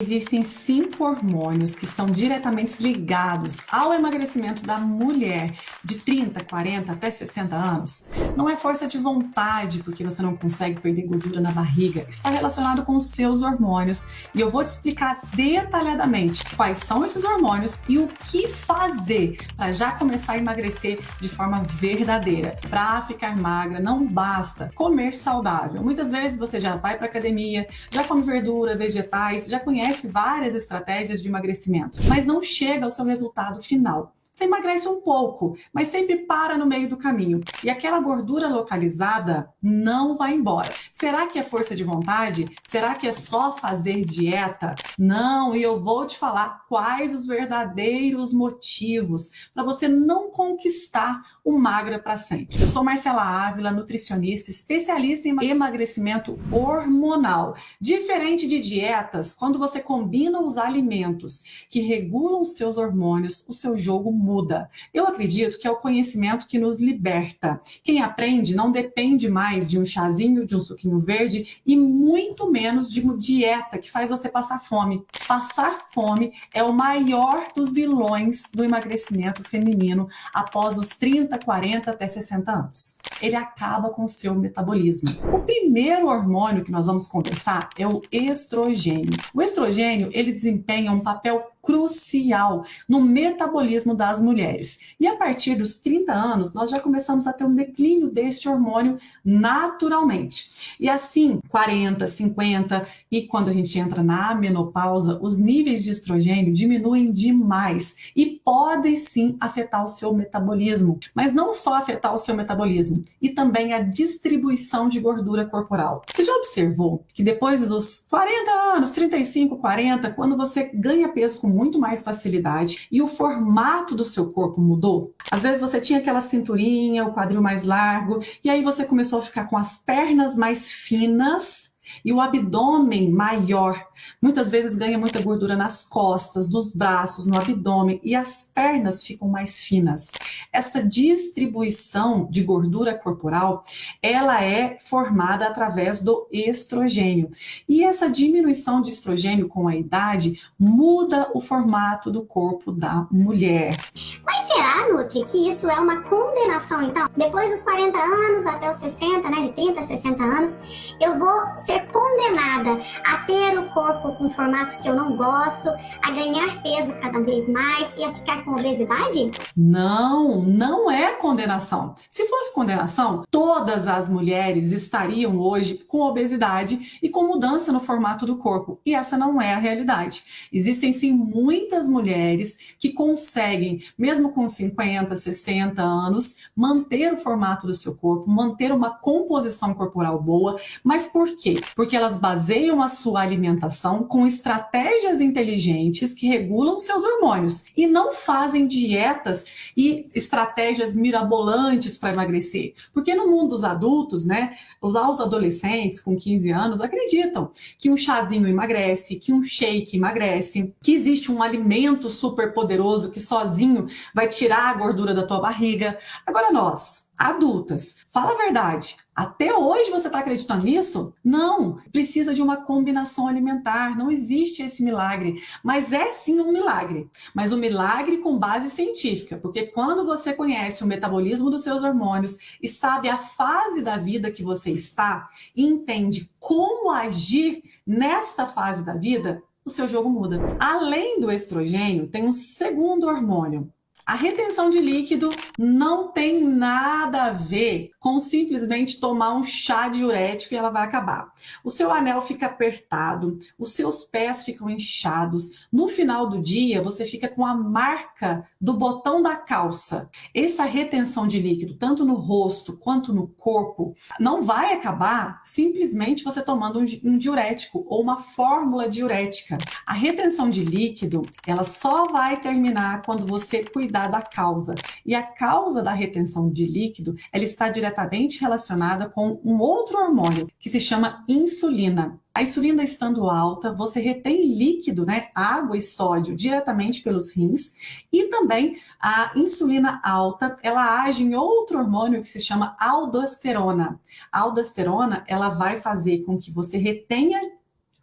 Existem 5 hormônios que estão diretamente ligados ao emagrecimento da mulher de 30, 40 até 60 anos. Não é força de vontade porque você não consegue perder gordura na barriga. Está relacionado com os seus hormônios e eu vou te explicar detalhadamente quais são esses hormônios e o que fazer para já começar a emagrecer de forma verdadeira. Para ficar magra não basta comer saudável. Muitas vezes você já vai para academia, já come verdura, vegetais, já conhece várias estratégias de emagrecimento, mas não chega ao seu resultado final. Você emagrece um pouco, mas sempre para no meio do caminho. E aquela gordura localizada não vai embora. Será que é força de vontade? Será que é só fazer dieta? Não, e eu vou te falar quais os verdadeiros motivos para você não conquistar o magra para sempre. Eu sou Marcela Ávila, nutricionista, especialista em emagrecimento hormonal. Diferente de dietas, quando você combina os alimentos que regulam os seus hormônios, o seu jogo muda. Eu acredito que é o conhecimento que nos liberta. Quem aprende não depende mais de um chazinho, de um suquinho verde e muito menos de uma dieta que faz você passar fome. Passar fome é o maior dos vilões do emagrecimento feminino após os 30, 40 até 60 anos. Ele acaba com o seu metabolismo. O primeiro hormônio que nós vamos conversar é o estrogênio. O estrogênio, ele desempenha um papel crucial no metabolismo das mulheres. E a partir dos 30 anos, nós já começamos a ter um declínio deste hormônio naturalmente. E assim, 40, 50 e quando a gente entra na menopausa, os níveis de estrogênio diminuem demais e podem sim afetar o seu metabolismo. Mas não só afetar o seu metabolismo, e também a distribuição de gordura corporal. Você já observou que depois dos 40 anos, 35, 40, quando você ganha peso com muito mais facilidade e o formato do seu corpo mudou? Às vezes você tinha aquela cinturinha, o quadril mais largo, e aí você começou a ficar com as pernas mais finas e o abdômen maior. Muitas vezes ganha muita gordura nas costas, nos braços, no abdômen e as pernas ficam mais finas. Esta distribuição de gordura corporal, ela é formada através do estrogênio. E essa diminuição de estrogênio com a idade muda o formato do corpo da mulher. Mas será, Nutri, que isso é uma condenação, então? Depois dos 40 anos até os 60, né, de 30 a 60 anos, eu vou ser condenada a ter o corpo com formato que eu não gosto, a ganhar peso cada vez mais e a ficar com obesidade? Não, não é condenação. Se fosse condenação, todas as mulheres estariam hoje com obesidade e com mudança no formato do corpo. E essa não é a realidade. Existem sim muitas mulheres que conseguem, mesmo com 50, 60 anos, manter o formato do seu corpo, manter uma composição corporal boa. Mas por quê? Porque elas baseiam a sua alimentação com estratégias inteligentes que regulam seus hormônios e não fazem dietas e estratégias mirabolantes para emagrecer. Porque no mundo dos adultos, né, lá os adolescentes com 15 anos acreditam que um chazinho emagrece, que um shake emagrece, que existe um alimento super poderoso que sozinho vai tirar a gordura da tua barriga. Agora nós, adultas, fala a verdade. Até hoje você está acreditando nisso? Não, precisa de uma combinação alimentar, não existe esse milagre, mas é sim um milagre, mas um milagre com base científica, porque quando você conhece o metabolismo dos seus hormônios e sabe a fase da vida que você está e entende como agir nesta fase da vida, o seu jogo muda. Além do estrogênio, tem um segundo hormônio. A retenção de líquido não tem nada a ver com simplesmente tomar um chá diurético e ela vai acabar. O seu anel fica apertado, os seus pés ficam inchados. No final do dia, você fica com a marca do botão da calça. Essa retenção de líquido, tanto no rosto quanto no corpo, não vai acabar simplesmente você tomando um diurético ou uma fórmula diurética. A retenção de líquido, ela só vai terminar quando você cuidar da causa. E a causa da retenção de líquido, ela está diretamente relacionada com um outro hormônio que se chama insulina. A insulina estando alta, você retém líquido, né, água e sódio diretamente pelos rins, e também a insulina alta, ela age em outro hormônio que se chama aldosterona. A aldosterona, ela vai fazer com que você retenha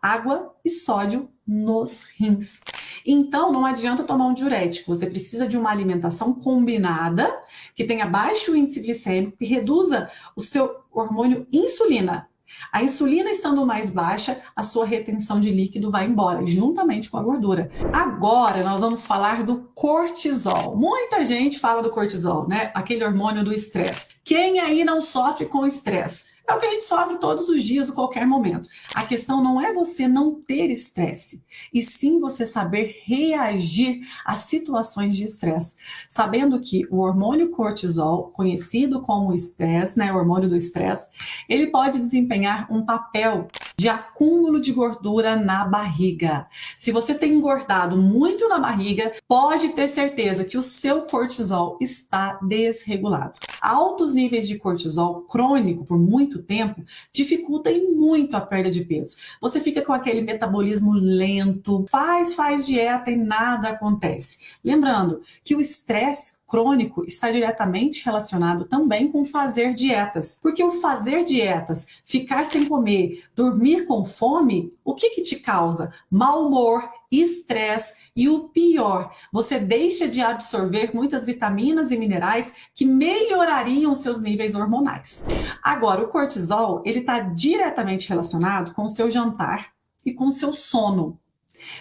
água e sódio nos rins. Então, não adianta tomar um diurético, você precisa de uma alimentação combinada, que tenha baixo índice glicêmico, que reduza o seu hormônio insulina. A insulina estando mais baixa, a sua retenção de líquido vai embora, juntamente com a gordura. Agora, nós vamos falar do cortisol. Muita gente fala do cortisol, né? Aquele hormônio do estresse. Quem aí não sofre com estresse? É o que a gente sofre todos os dias, a qualquer momento. A questão não é você não ter estresse, e sim você saber reagir às situações de estresse. Sabendo que o hormônio cortisol, conhecido como estresse, né, o hormônio do estresse, ele pode desempenhar um papel de acúmulo de gordura na barriga. Se você tem engordado muito na barriga, pode ter certeza que o seu cortisol está desregulado. Altos níveis de cortisol crônico por muito tempo dificultam muito a perda de peso. Você fica com aquele metabolismo lento, faz dieta e nada acontece. Lembrando que o estresse crônico está diretamente relacionado também com fazer dietas. Porque o fazer dietas, ficar sem comer, dormir com fome, o que te causa? Mau humor, estresse e o pior, você deixa de absorver muitas vitaminas e minerais que melhorariam seus níveis hormonais. Agora, o cortisol, ele está diretamente relacionado com o seu jantar e com o seu sono.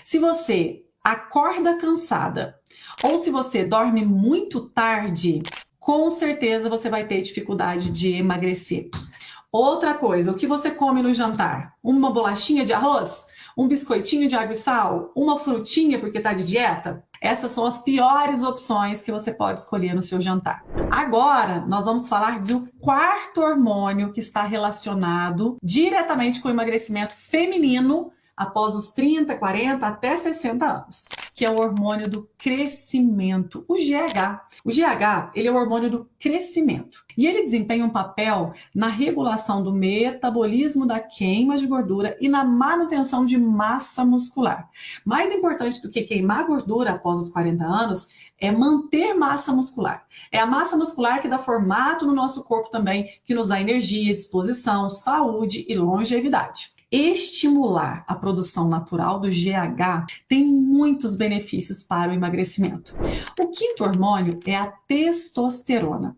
Se você acorda cansada ou se você dorme muito tarde, com certeza você vai ter dificuldade de emagrecer. Outra coisa, o que você come no jantar? Uma bolachinha de arroz? Um biscoitinho de água e sal? Uma frutinha porque está de dieta? Essas são as piores opções que você pode escolher no seu jantar. Agora, nós vamos falar do quarto hormônio que está relacionado diretamente com o emagrecimento feminino após os 30, 40, até 60 anos, que é o hormônio do crescimento, o GH. O GH, ele é o hormônio do crescimento e ele desempenha um papel na regulação do metabolismo da queima de gordura e na manutenção de massa muscular. Mais importante do que queimar gordura após os 40 anos é manter massa muscular. É a massa muscular que dá formato no nosso corpo também, que nos dá energia, disposição, saúde e longevidade. Estimular a produção natural do GH tem muitos benefícios para o emagrecimento. O quinto hormônio é a testosterona.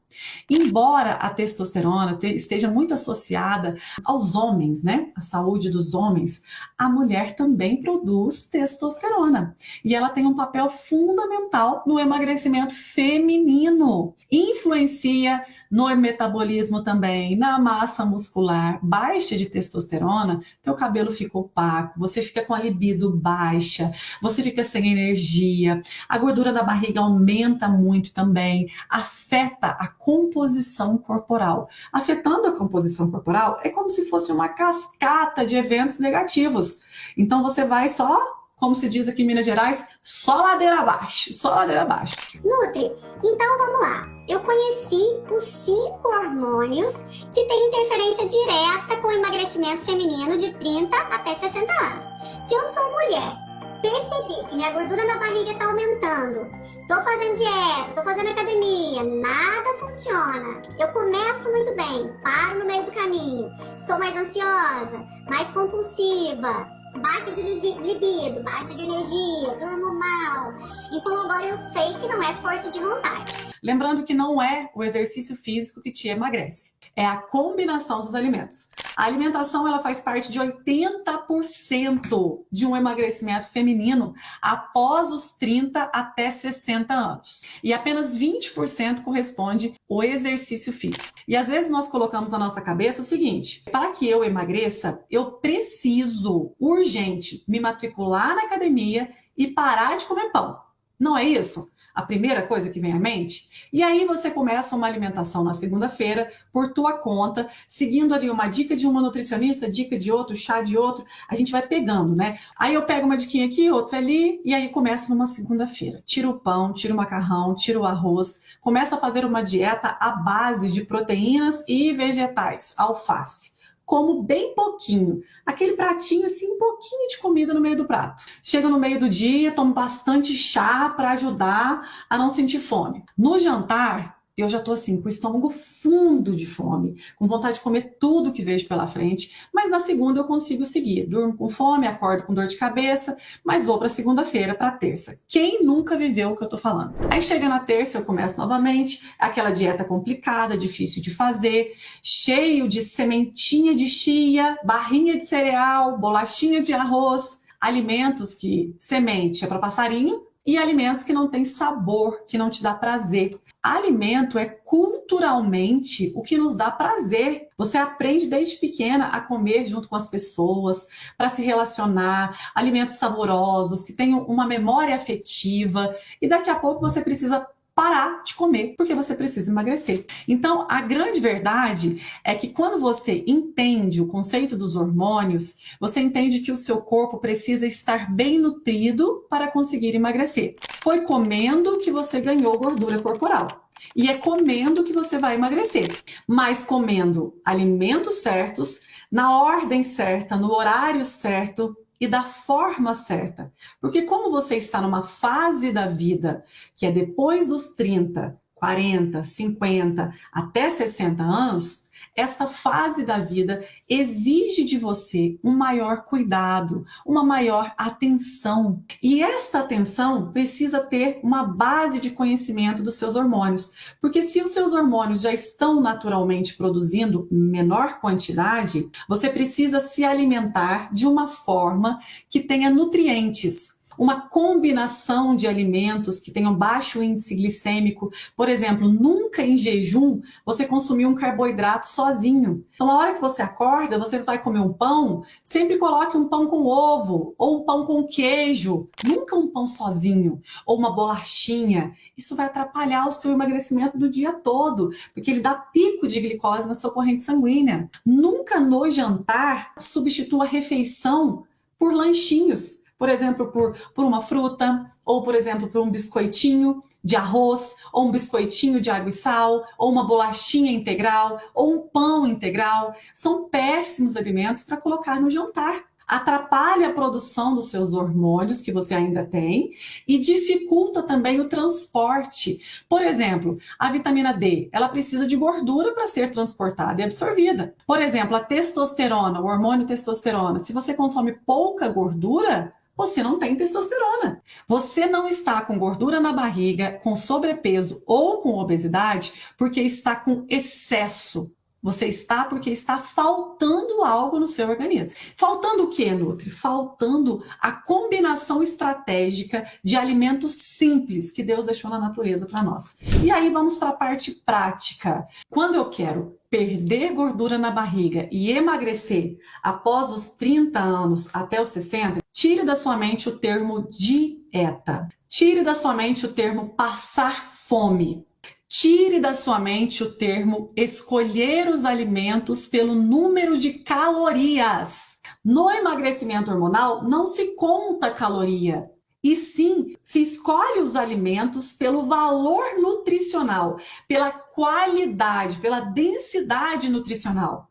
Embora a testosterona esteja muito associada aos homens, né? A saúde dos homens, a mulher também produz testosterona. E ela tem um papel fundamental no emagrecimento feminino. Influencia no metabolismo também, na massa muscular. Baixa de testosterona, teu cabelo fica opaco, você fica com a libido baixa, você fica sem energia, a gordura da barriga aumenta muito também, afeta a composição corporal. Afetando a composição corporal, é como se fosse uma cascata de eventos negativos. Então você vai só, como se diz aqui em Minas Gerais, só ladeira abaixo, só ladeira abaixo. Nutri, então vamos lá. Eu conheci os 5 hormônios que têm interferência direta com o emagrecimento feminino de 30 até 60 anos. Se eu sou mulher, percebi que minha gordura na barriga está aumentando, tô fazendo dieta, tô fazendo academia, nada funciona. Eu começo muito bem, paro no meio do caminho, sou mais ansiosa, mais compulsiva, baixa de libido, baixa de energia, durmo mal. Então agora eu sei que não é força de vontade. Lembrando que não é o exercício físico que te emagrece, é a combinação dos alimentos. A alimentação ela faz parte de 80% de um emagrecimento feminino após os 30 até 60 anos. E apenas 20% corresponde ao exercício físico. E às vezes nós colocamos na nossa cabeça o seguinte: para que eu emagreça, eu preciso urgente me matricular na academia e parar de comer pão. Não é isso? A primeira coisa que vem à mente? E aí você começa uma alimentação na segunda-feira, por tua conta, seguindo ali uma dica de uma nutricionista, dica de outro, chá de outro, a gente vai pegando, né? Aí eu pego uma diquinha aqui, outra ali, e aí começo numa segunda-feira. Tiro o pão, tiro o macarrão, tiro o arroz, começo a fazer uma dieta à base de proteínas e vegetais, alface. Como bem pouquinho, aquele pratinho assim, um pouquinho de comida no meio do prato. Chega no meio do dia, tomo bastante chá para ajudar a não sentir fome. No jantar, eu já tô assim, com o estômago fundo de fome, com vontade de comer tudo que vejo pela frente, mas na segunda eu consigo seguir. Durmo com fome, acordo com dor de cabeça, mas vou para segunda-feira, para terça. Quem nunca viveu o que eu tô falando? Aí chega na terça, eu começo novamente, aquela dieta complicada, difícil de fazer, cheio de sementinha de chia, barrinha de cereal, bolachinha de arroz, alimentos que semente é para passarinho e alimentos que não têm sabor, que não te dá prazer. Alimento é culturalmente o que nos dá prazer. Você aprende desde pequena a comer junto com as pessoas, para se relacionar, alimentos saborosos, que tenham uma memória afetiva, e daqui a pouco você precisa parar de comer, porque você precisa emagrecer. Então, a grande verdade é que quando você entende o conceito dos hormônios, você entende que o seu corpo precisa estar bem nutrido para conseguir emagrecer. Foi comendo que você ganhou gordura corporal. E é comendo que você vai emagrecer. Mas comendo alimentos certos, na ordem certa, no horário certo, e da forma certa. Porque como você está numa fase da vida que é depois dos 30, 40, 50 até 60 anos, esta fase da vida exige de você um maior cuidado, uma maior atenção. E esta atenção precisa ter uma base de conhecimento dos seus hormônios. Porque se os seus hormônios já estão naturalmente produzindo menor quantidade, você precisa se alimentar de uma forma que tenha nutrientes. Uma combinação de alimentos que tenham baixo índice glicêmico. Por exemplo, nunca em jejum você consumir um carboidrato sozinho. Então, a hora que você acorda, você vai comer um pão, sempre coloque um pão com ovo ou um pão com queijo. Nunca um pão sozinho ou uma bolachinha. Isso vai atrapalhar o seu emagrecimento do dia todo, porque ele dá pico de glicose na sua corrente sanguínea. Nunca no jantar substitua a refeição por lanchinhos. Por exemplo, por uma fruta, ou por exemplo, por um biscoitinho de arroz, ou um biscoitinho de água e sal, ou uma bolachinha integral, ou um pão integral. São péssimos alimentos para colocar no jantar. Atrapalha a produção dos seus hormônios que você ainda tem e dificulta também o transporte. Por exemplo, a vitamina D, ela precisa de gordura para ser transportada e absorvida. Por exemplo, a testosterona, o hormônio testosterona, se você consome pouca gordura, você não tem testosterona. Você não está com gordura na barriga, com sobrepeso ou com obesidade porque está com excesso. Você está porque está faltando algo no seu organismo. Faltando o que, Nutri? Faltando a combinação estratégica de alimentos simples que Deus deixou na natureza para nós. E aí vamos para a parte prática. Quando eu quero perder gordura na barriga e emagrecer após os 30 anos até os 60, tire da sua mente o termo dieta. Tire da sua mente o termo passar fome. Tire da sua mente o termo escolher os alimentos pelo número de calorias. No emagrecimento hormonal, não se conta caloria. E sim, se escolhe os alimentos pelo valor nutricional, pela qualidade, pela densidade nutricional.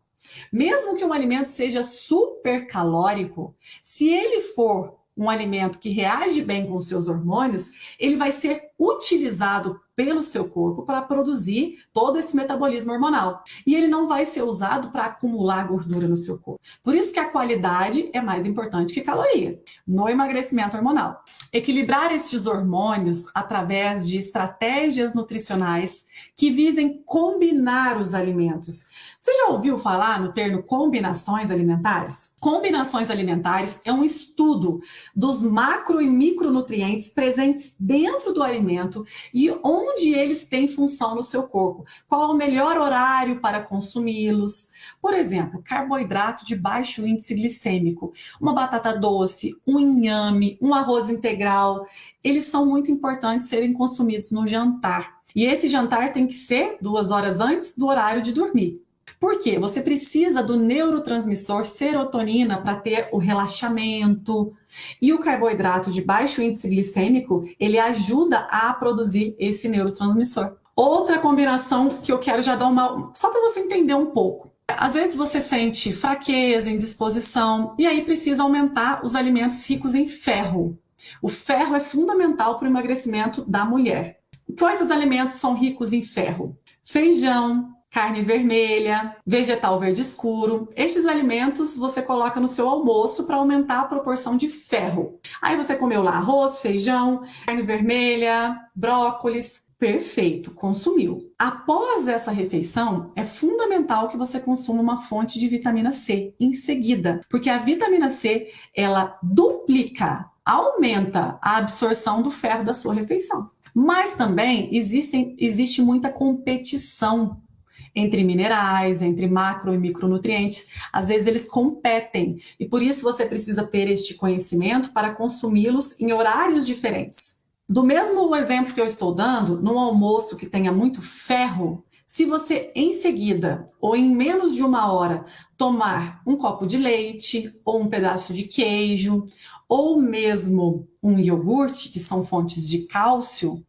Mesmo que um alimento seja super calórico, se ele for um alimento que reage bem com os seus hormônios, ele vai ser utilizado pelo seu corpo para produzir todo esse metabolismo hormonal. E ele não vai ser usado para acumular gordura no seu corpo. Por isso que a qualidade é mais importante que caloria no emagrecimento hormonal. Equilibrar estes hormônios através de estratégias nutricionais que visem combinar os alimentos. Você já ouviu falar no termo combinações alimentares? Combinações alimentares é um estudo dos macro e micronutrientes presentes dentro do alimento e onde eles têm função no seu corpo. Qual é o melhor horário para consumi-los? Por exemplo, carboidrato de baixo índice glicêmico, uma batata doce, um inhame, um arroz integral, eles são muito importantes serem consumidos no jantar. E esse jantar tem que ser 2 horas antes do horário de dormir. Por quê? Você precisa do neurotransmissor serotonina para ter o relaxamento. E o carboidrato de baixo índice glicêmico, ele ajuda a produzir esse neurotransmissor. Outra combinação que eu quero já dar só para você entender um pouco. Às vezes você sente fraqueza, indisposição, e aí precisa aumentar os alimentos ricos em ferro. O ferro é fundamental para o emagrecimento da mulher. Quais os alimentos são ricos em ferro? Feijão, carne vermelha, vegetal verde escuro. Estes alimentos você coloca no seu almoço para aumentar a proporção de ferro. Aí você comeu lá arroz, feijão, carne vermelha, brócolis. Perfeito, consumiu. Após essa refeição, é fundamental que você consuma uma fonte de vitamina C em seguida, porque a vitamina C, ela duplica, aumenta a absorção do ferro da sua refeição. Mas também existe muita competição entre minerais, entre macro e micronutrientes. Às vezes eles competem e por isso você precisa ter este conhecimento para consumi-los em horários diferentes. Do mesmo exemplo que eu estou dando, num almoço que tenha muito ferro, se você em seguida ou em menos de 1 hora tomar um copo de leite ou um pedaço de queijo ou mesmo um iogurte, que são fontes de cálcio,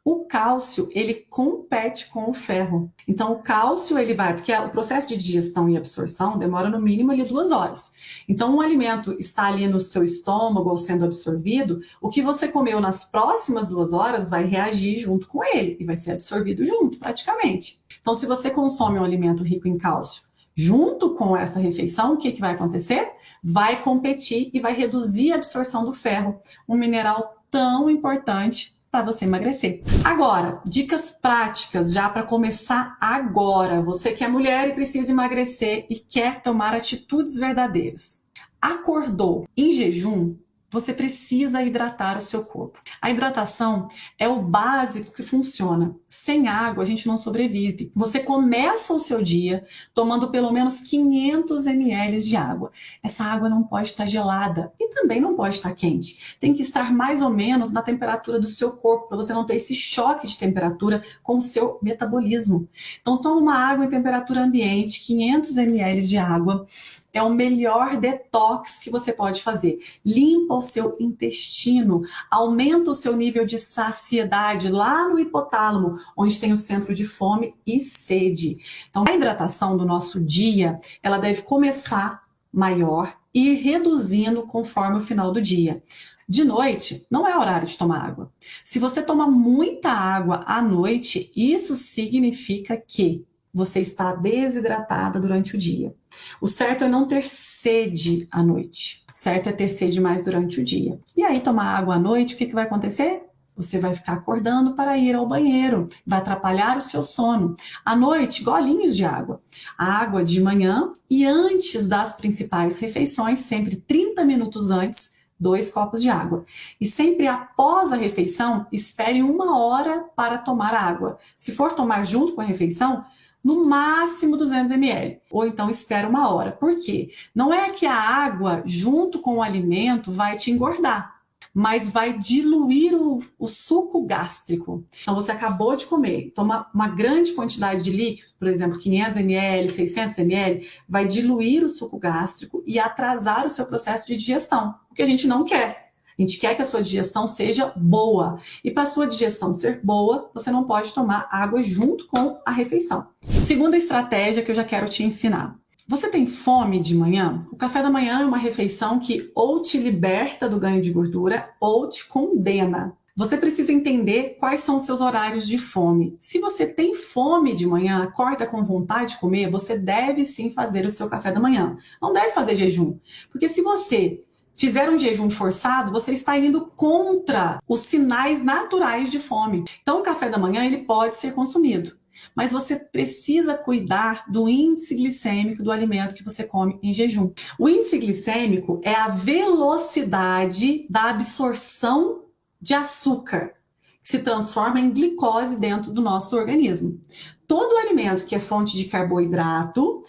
o cálcio, ele compete com o ferro. Então, o cálcio, ele vai... Porque o processo de digestão e absorção demora no mínimo ali 2 horas. Então, um alimento está ali no seu estômago ou sendo absorvido, o que você comeu nas próximas 2 horas vai reagir junto com ele e vai ser absorvido junto, praticamente. Então, se você consome um alimento rico em cálcio junto com essa refeição, o que vai acontecer? Vai competir e vai reduzir a absorção do ferro, um mineral tão importante para você emagrecer. Agora, dicas práticas já para começar agora. Você que é mulher e precisa emagrecer e quer tomar atitudes verdadeiras. Acordou em jejum? Você precisa hidratar o seu corpo. A hidratação é o básico que funciona. Sem água, a gente não sobrevive. Você começa o seu dia tomando pelo menos 500 ml de água. Essa água não pode estar gelada e também não pode estar quente. Tem que estar mais ou menos na temperatura do seu corpo, para você não ter esse choque de temperatura com o seu metabolismo. Então, toma uma água em temperatura ambiente, 500 ml de água. É o melhor detox que você pode fazer. Limpa o seu intestino, aumenta o seu nível de saciedade lá no hipotálamo, onde tem o centro de fome e sede. Então, a hidratação do nosso dia, ela deve começar maior e ir reduzindo conforme o final do dia. De noite, não é horário de tomar água. Se você toma muita água à noite, isso significa que você está desidratada durante o dia. O certo é não ter sede à noite. O certo é ter sede mais durante o dia. E aí, tomar água à noite, o que vai acontecer? Você vai ficar acordando para ir ao banheiro. Vai atrapalhar o seu sono. À noite, golinhos de água. A água de manhã e antes das principais refeições, sempre 30 minutos antes, 2 copos de água. E sempre após a refeição, espere 1 hora para tomar água. Se for tomar junto com a refeição, no máximo 200 ml, ou então espera 1 hora. Por quê? Não é que a água, junto com o alimento, vai te engordar, mas vai diluir o suco gástrico. Então, você acabou de comer, toma uma grande quantidade de líquido, por exemplo, 500 ml, 600 ml, vai diluir o suco gástrico e atrasar o seu processo de digestão, o que a gente não quer. A gente quer que a sua digestão seja boa. E para a sua digestão ser boa, você não pode tomar água junto com a refeição. Segunda estratégia que eu já quero te ensinar. Você tem fome de manhã? O café da manhã é uma refeição que ou te liberta do ganho de gordura ou te condena. Você precisa entender quais são os seus horários de fome. Se você tem fome de manhã, acorda com vontade de comer, você deve sim fazer o seu café da manhã. Não deve fazer jejum. Porque se você fizer um jejum forçado, você está indo contra os sinais naturais de fome. Então, o café da manhã ele pode ser consumido, mas você precisa cuidar do índice glicêmico do alimento que você come em jejum. O índice glicêmico é a velocidade da absorção de açúcar, que se transforma em glicose dentro do nosso organismo. Todo alimento que é fonte de carboidrato,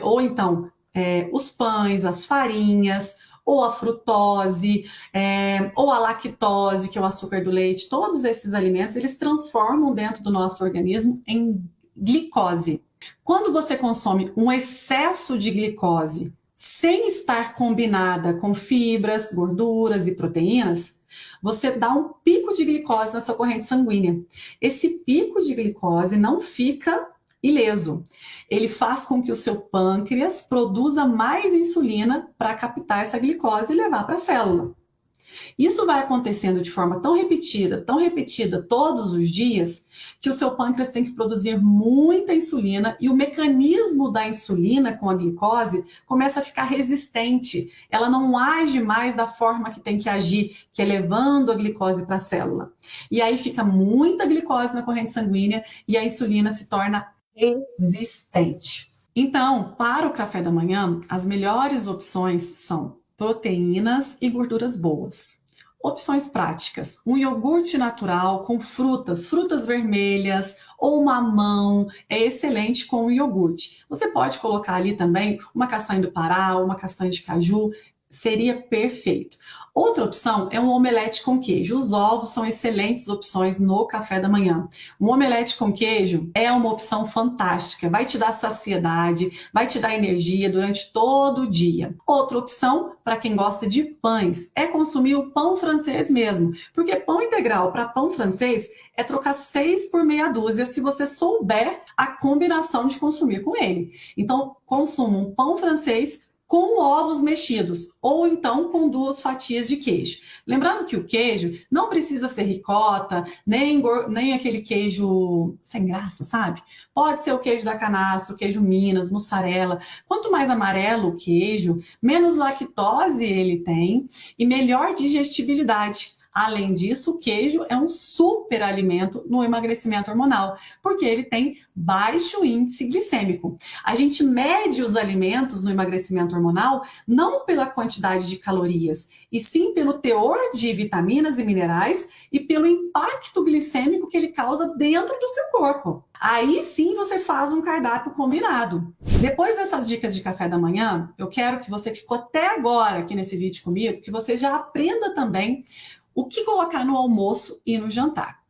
ou então os pães, as farinhas, ou a frutose, ou a lactose, que é o açúcar do leite, todos esses alimentos, eles transformam dentro do nosso organismo em glicose. Quando você consome um excesso de glicose, sem estar combinada com fibras, gorduras e proteínas, você dá um pico de glicose na sua corrente sanguínea. Esse pico de glicose não fica ileso. Ele faz com que o seu pâncreas produza mais insulina para captar essa glicose e levar para a célula. Isso vai acontecendo de forma tão repetida todos os dias, que o seu pâncreas tem que produzir muita insulina e o mecanismo da insulina com a glicose começa a ficar resistente. Ela não age mais da forma que tem que agir, que é levando a glicose para a célula. E aí fica muita glicose na corrente sanguínea e a insulina se torna resistente. Então, para o café da manhã, as melhores opções são proteínas e gorduras boas. Opções práticas: um iogurte natural com frutas vermelhas ou mamão, é excelente com o iogurte. Você pode colocar ali também uma castanha do Pará, uma castanha de caju, seria perfeito. Outra opção é um omelete com queijo. Os ovos são excelentes opções no café da manhã. Um omelete com queijo é uma opção fantástica. Vai te dar saciedade, vai te dar energia durante todo o dia. Outra opção, para quem gosta de pães, é consumir o pão francês mesmo. Porque pão integral para pão francês é trocar 6 por meia dúzia se você souber a combinação de consumir com ele. Então, consuma um pão francês com ovos mexidos, ou então com 2 fatias de queijo. Lembrando que o queijo não precisa ser ricota, nem aquele queijo sem graça, sabe? Pode ser o queijo da canastra, o queijo Minas, mussarela. Quanto mais amarelo o queijo, menos lactose ele tem e melhor digestibilidade. Além disso, o queijo é um super alimento no emagrecimento hormonal, porque ele tem baixo índice glicêmico. A gente mede os alimentos no emagrecimento hormonal não pela quantidade de calorias, e sim pelo teor de vitaminas e minerais e pelo impacto glicêmico que ele causa dentro do seu corpo. Aí sim você faz um cardápio combinado. Depois dessas dicas de café da manhã, eu quero que você que ficou até agora aqui nesse vídeo comigo, que você já aprenda também o que colocar no almoço e no jantar.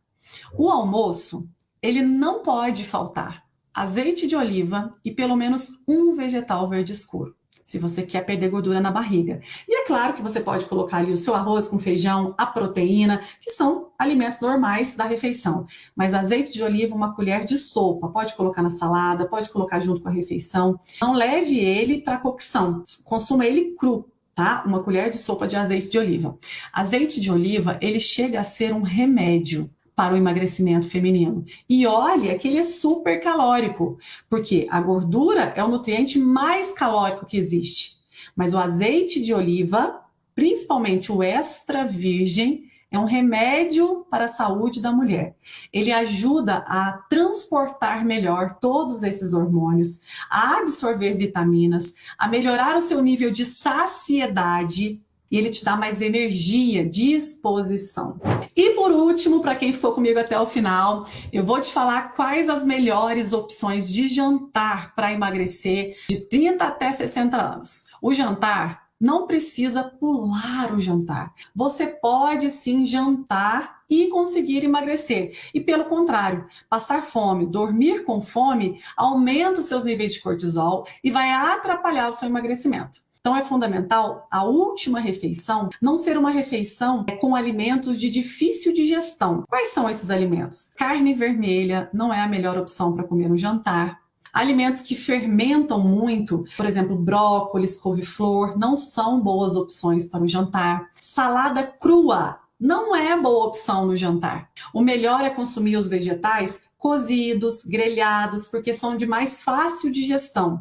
O almoço, ele não pode faltar azeite de oliva e pelo menos um vegetal verde escuro, se você quer perder gordura na barriga. E é claro que você pode colocar ali o seu arroz com feijão, a proteína, que são alimentos normais da refeição. Mas azeite de oliva, uma colher de sopa, pode colocar na salada, pode colocar junto com a refeição. Não leve ele para cocção, consuma ele cru. Tá? Uma colher de sopa de azeite de oliva. Azeite de oliva, ele chega a ser um remédio para o emagrecimento feminino. E olha que ele é super calórico, porque a gordura é o nutriente mais calórico que existe. Mas o azeite de oliva, principalmente o extra virgem, é um remédio para a saúde da mulher. Ele ajuda a transportar melhor todos esses hormônios, a absorver vitaminas, a melhorar o seu nível de saciedade e ele te dá mais energia, disposição. E por último, para quem ficou comigo até o final, eu vou te falar quais as melhores opções de jantar para emagrecer de 30 até 60 anos. O jantar não precisa pular o jantar. Você pode sim jantar e conseguir emagrecer. E pelo contrário, passar fome, dormir com fome, aumenta os seus níveis de cortisol e vai atrapalhar o seu emagrecimento. Então é fundamental a última refeição não ser uma refeição com alimentos de difícil digestão. Quais são esses alimentos? Carne vermelha não é a melhor opção para comer no jantar. Alimentos que fermentam muito, por exemplo, brócolis, couve-flor, não são boas opções para o jantar. Salada crua não é boa opção no jantar. O melhor é consumir os vegetais cozidos, grelhados, porque são de mais fácil digestão.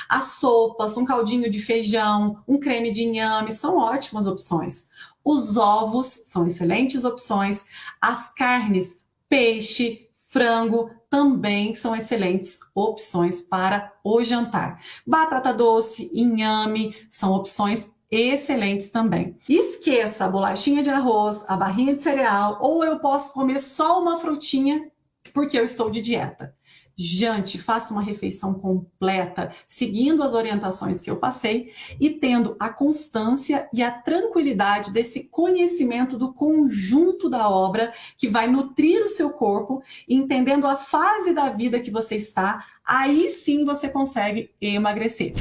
As sopas, um caldinho de feijão, um creme de inhame são ótimas opções. Os ovos são excelentes opções. As carnes, peixe, frango, também são excelentes opções para o jantar. Batata doce, inhame, são opções excelentes também. Esqueça a bolachinha de arroz, a barrinha de cereal, ou eu posso comer só uma frutinha porque eu estou de dieta. Jante, faça uma refeição completa, seguindo as orientações que eu passei e tendo a constância e a tranquilidade desse conhecimento do conjunto da obra que vai nutrir o seu corpo, entendendo a fase da vida que você está, aí sim você consegue emagrecer.